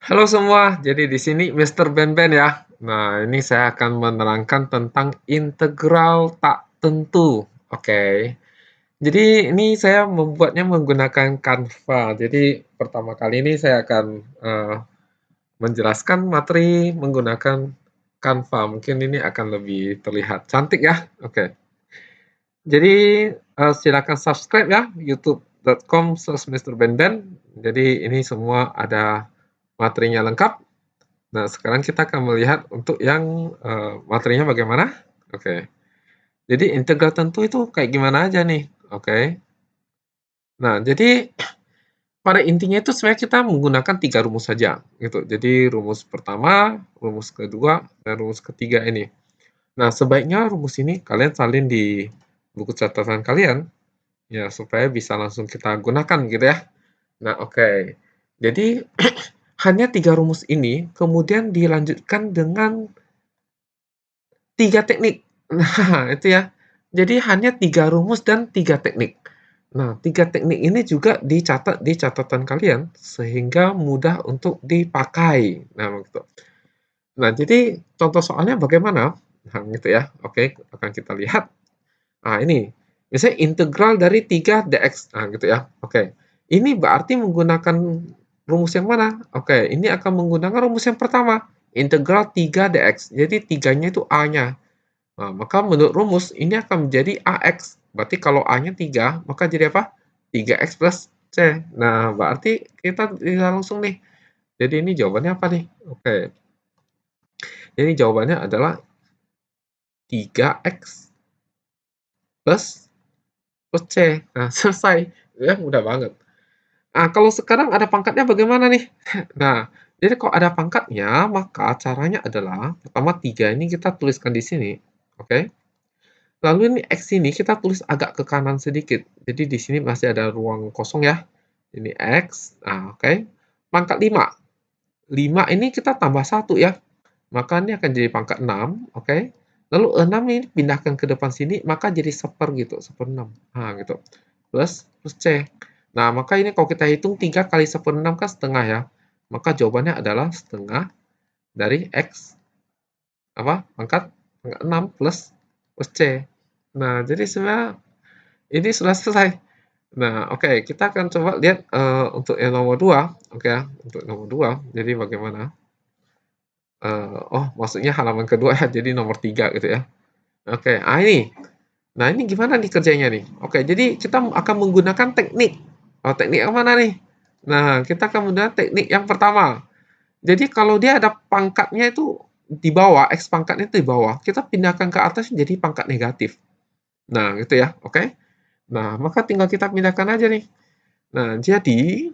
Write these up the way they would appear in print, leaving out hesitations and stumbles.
Halo semua, jadi di sini Mister Ben ya. Nah, ini saya akan menerangkan tentang integral tak tentu. Oke. Jadi ini saya membuatnya menggunakan Canva. Jadi pertama kali ini saya akan menjelaskan materi menggunakan Canva. Mungkin ini akan lebih terlihat cantik ya. Oke. Jadi silakan subscribe ya youtube.com/mrbenben. Jadi ini semua ada materinya lengkap. Nah, sekarang kita akan melihat untuk yang materinya bagaimana. Oke. Jadi integral tentu itu kayak gimana aja nih. Oke. Nah, jadi pada intinya itu sebenarnya kita menggunakan 3 rumus saja gitu. Jadi rumus pertama, rumus kedua, dan rumus ketiga ini. Nah, sebaiknya rumus ini kalian salin di buku catatan kalian ya supaya bisa langsung kita gunakan gitu ya. Nah, oke. Jadi hanya 3 rumus ini kemudian dilanjutkan dengan 3 teknik. Nah, itu ya. Jadi hanya 3 rumus dan 3 teknik. Nah, 3 teknik ini juga dicatat di catatan kalian sehingga mudah untuk dipakai. Nah, begitu. Nah, jadi contoh soalnya bagaimana? Nah, gitu ya. Oke, akan kita lihat. Nah, ini. Misalnya integral dari 3 dx. Nah, gitu ya. Oke. Ini berarti menggunakan rumus yang mana? Oke, ini akan menggunakan rumus yang pertama. Integral 3 dx. Jadi 3-nya itu A-nya. Nah, maka menurut rumus ini akan menjadi AX. Berarti kalau A-nya 3, maka jadi apa? 3X plus C. Nah, berarti kita tinggal langsung nih. Jadi ini jawabannya apa nih? Oke. Jadi jawabannya adalah 3X plus C. Nah, selesai. Ya, mudah banget. Nah, kalau sekarang ada pangkatnya bagaimana nih? Nah, jadi kalau ada pangkatnya, maka caranya adalah pertama 3 ini kita tuliskan di sini. Oke. Lalu ini X ini kita tulis agak ke kanan sedikit. Jadi di sini masih ada ruang kosong ya. Ini X. Nah, oke. Pangkat 5. 5 ini kita tambah 1 ya. Maka ini akan jadi pangkat 6. Oke. Lalu 6 ini pindahkan ke depan sini. Maka jadi seper gitu. Seper 6. Nah, gitu. Plus C. Nah, maka ini kalau kita hitung 3 kali seper 6 kan setengah ya. Maka jawabannya adalah setengah dari X. Apa? Pangkat 6 plus C. Nah, jadi sebenarnya ini sudah selesai. Nah, oke, kita akan coba lihat untuk yang nomor 2, oke ya, untuk nomor 2. Jadi bagaimana? Oh, maksudnya halaman kedua ya, jadi nomor 3 gitu ya. Oke, ini. Nah, ini gimana nih kerjanya nih? Oke, jadi kita akan menggunakan teknik. Oh, teknik yang mana nih? Nah, kita akan menggunakan teknik yang pertama. Jadi kalau dia ada pangkatnya itu di bawah, X pangkatnya itu di bawah, kita pindahkan ke atas jadi pangkat negatif. Nah, gitu ya, oke? Nah, maka tinggal kita pindahkan aja nih. Nah, jadi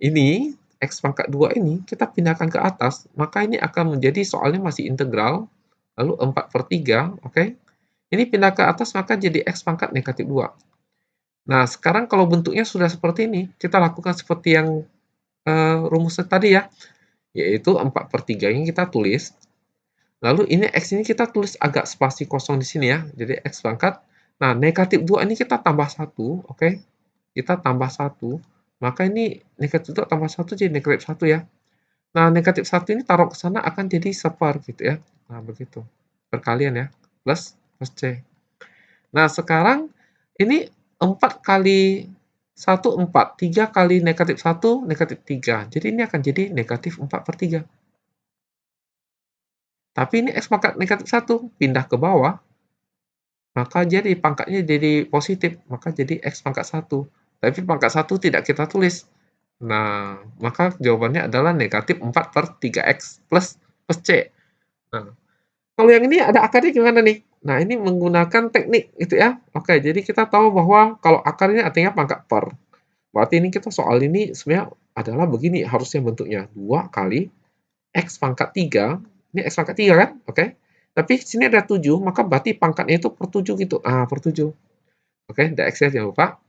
ini X pangkat 2 ini kita pindahkan ke atas, maka ini akan menjadi soalnya masih integral, lalu 4/3, oke? Ini pindah ke atas maka jadi X pangkat negatif 2. Nah, sekarang kalau bentuknya sudah seperti ini, kita lakukan seperti yang rumusnya tadi ya, yaitu 4/3 ini kita tulis, lalu ini X ini kita tulis agak spasi kosong di sini ya, jadi X pangkat. Nah, negatif 2 ini kita tambah 1, oke? Kita tambah 1, maka ini negatif 2 tambah 1 jadi negatif 1 ya. Nah, negatif 1 ini taruh ke sana akan jadi seper gitu ya. Nah, begitu. Perkalian ya. Plus C. Nah, sekarang ini 4 kali 1, 4. 3 kali negatif 1, negatif 3. Jadi ini akan jadi negatif 4/3. Tapi ini X pangkat negatif 1. Pindah ke bawah, maka jadi pangkatnya jadi positif. Maka jadi X pangkat 1. Tapi pangkat 1 tidak kita tulis. Nah, maka jawabannya adalah negatif 4/3X plus C. Nah, kalau yang ini ada akarnya gimana nih? Nah, ini menggunakan teknik gitu ya. Oke, jadi kita tahu bahwa kalau akarnya artinya pangkat per. Berarti ini kita soal ini sebenarnya adalah begini harusnya bentuknya. 2 kali X pangkat 3. Ini X pangkat 3 kan? Oke. Tapi sini ada 7, maka berarti pangkatnya itu per 7 gitu. Ah, per 7. Oke, dx-nya jangan lupa.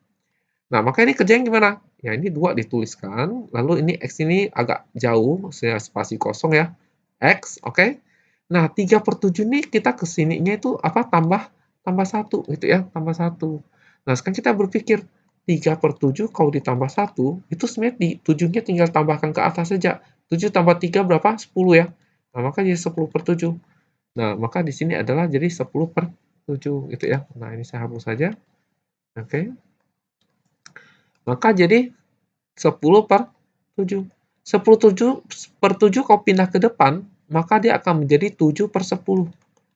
Nah, maka ini kerjanya gimana? Ya, ini 2 dituliskan, lalu ini X ini agak jauh, saya spasi kosong ya. X, oke. Nah, 3/7 ini kita ke sininya itu apa? Tambah 1 gitu ya, tambah 1. Nah, sekarang kita berpikir 3/7 kalau ditambah 1, itu sebenarnya di 7-nya tinggal tambahkan ke atas saja. 7 tambah 3 berapa? 10 ya. Nah, maka jadi 10/7. Nah, maka di sini adalah jadi 10/7 gitu ya. Nah, ini saya hapus saja. Oke. Maka jadi 10/7. 10/7 kalau pindah ke depan, maka dia akan menjadi 7/10.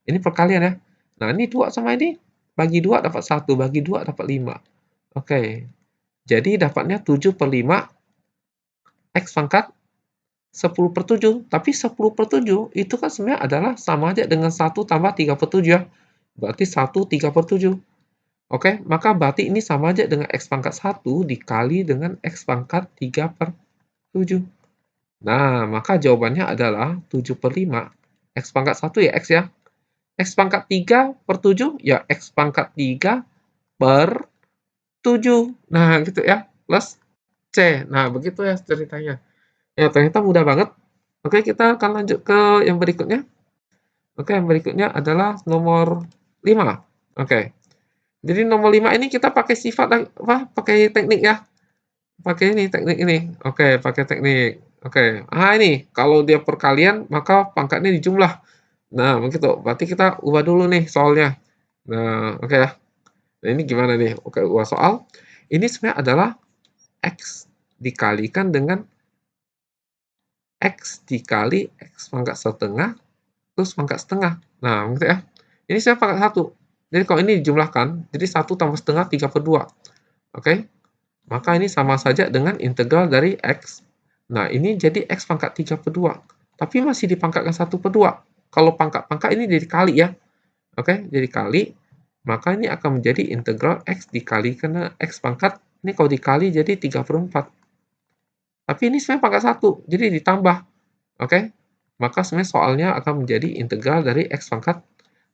Ini perkalian ya. Nah, ini 2 sama ini, bagi 2 dapat 1, bagi 2 dapat 5. Oke. Jadi dapatnya 7/5 X pangkat 10/7. Tapi 10/7 itu kan sebenarnya adalah sama aja dengan 1 tambah 3/7 ya. Berarti 1 3/7. Oke, maka berarti ini sama aja dengan X pangkat 1 dikali dengan X pangkat 3/7. Nah, maka jawabannya adalah 7/5. X pangkat 1 ya X ya. X pangkat 3/7 ya X pangkat 3/7. Nah, gitu ya. Plus C. Nah, begitu ya ceritanya. Ya, ternyata mudah banget. Oke, kita akan lanjut ke yang berikutnya. Oke, yang berikutnya adalah nomor 5. Oke. Jadi nomor 5 ini kita pakai sifat apa? Pakai teknik ya. Pakai ini, teknik ini. Oke, pakai teknik. Oke. Ini kalau dia perkalian maka pangkatnya dijumlah. Nah, begitu. Berarti kita ubah dulu nih soalnya. Nah, oke ya. Nah, ini gimana nih? Oke, ubah soal. Ini sebenarnya adalah X dikalikan dengan X dikali X pangkat setengah plus pangkat setengah. Nah, gitu ya. Ini saya pangkat 1. Jadi kalau ini dijumlahkan, jadi 1 tambah setengah 3/2. Oke. Maka ini sama saja dengan integral dari X. Nah, ini jadi X pangkat 3/2. Tapi masih dipangkatkan 1/2. Kalau pangkat-pangkat ini jadi kali ya. Oke, jadi kali. Maka ini akan menjadi integral X dikalikan X pangkat. Ini kalau dikali jadi 3/4. Tapi ini sebenarnya pangkat 1. Jadi ditambah. Oke. Maka sebenarnya soalnya akan menjadi integral dari X pangkat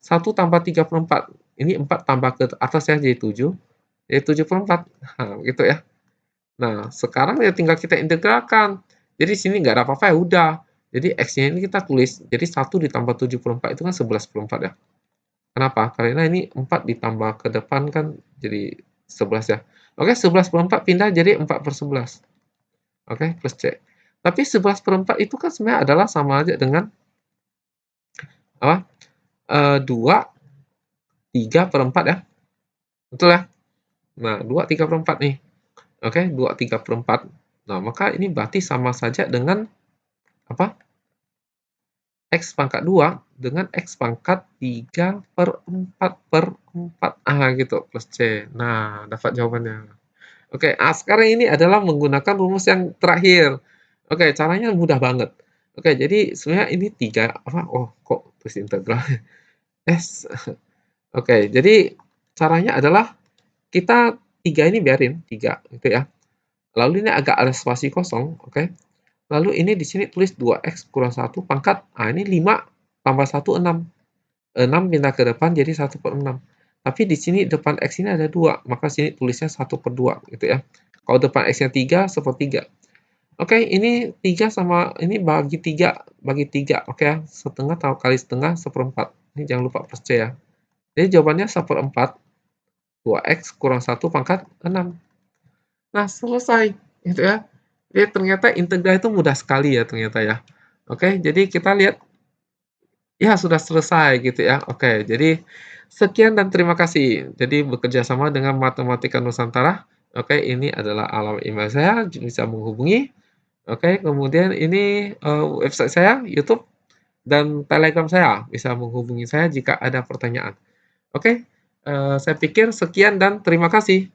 1 tambah 3/4. Ini 4 tambah ke atas ya, jadi 7. Jadi 7/4. Nah, gitu ya. Nah, sekarang ya tinggal kita integralkan. Jadi sini nggak ada apa-apa ya udah. Jadi X-nya ini kita tulis. Jadi 1 ditambah 7/4 itu kan 11/4 ya. Kenapa? Karena ini 4 ditambah ke depan kan jadi 11 ya. Oke, 11/4 pindah jadi 4/11. Oke, plus C. Tapi 11/4 itu kan sebenarnya adalah sama aja dengan apa? 2 3/4 ya. Betul ya? Nah, 2 3/4 nih. Oke, 2 3/4. Nah, maka ini berarti sama saja dengan apa? X pangkat 2 dengan X pangkat 3/4/4. Gitu, plus C. Nah, dapat jawabannya. Oke, sekarang ini adalah menggunakan rumus yang terakhir. Oke, caranya mudah banget. Oke, jadi sebenarnya ini 3 apa? Oh, kok terus integral? S. Oke, jadi caranya adalah kita 3 ini biarin, 3 gitu ya. Lalu ini agak ada spasi kosong, oke. Lalu ini di sini tulis 2x kurang 1 pangkat, ini 5 tambah 1, 6. 6 pindah ke depan jadi 1/6. Tapi di sini depan x ini ada 2, maka sini tulisnya 1/2 gitu ya. Kalau depan x-nya 3, 1/3. Oke, ini 3 sama ini bagi 3, oke ya. Setengah kali setengah 1/4. Ini jangan lupa plus C ya. Jadi jawabannya 1/4 2x kurang 1 pangkat 6. Nah, selesai gitu ya. Jadi ternyata integral itu mudah sekali ya ternyata ya. Oke, jadi kita lihat ya sudah selesai gitu ya. Oke, jadi sekian dan terima kasih. Jadi bekerja sama dengan Matematika Nusantara. Oke, ini adalah alamat email saya, bisa menghubungi. Oke, kemudian ini website saya, YouTube, dan Telegram saya. Bisa menghubungi saya jika ada pertanyaan. Oke, saya pikir sekian dan terima kasih.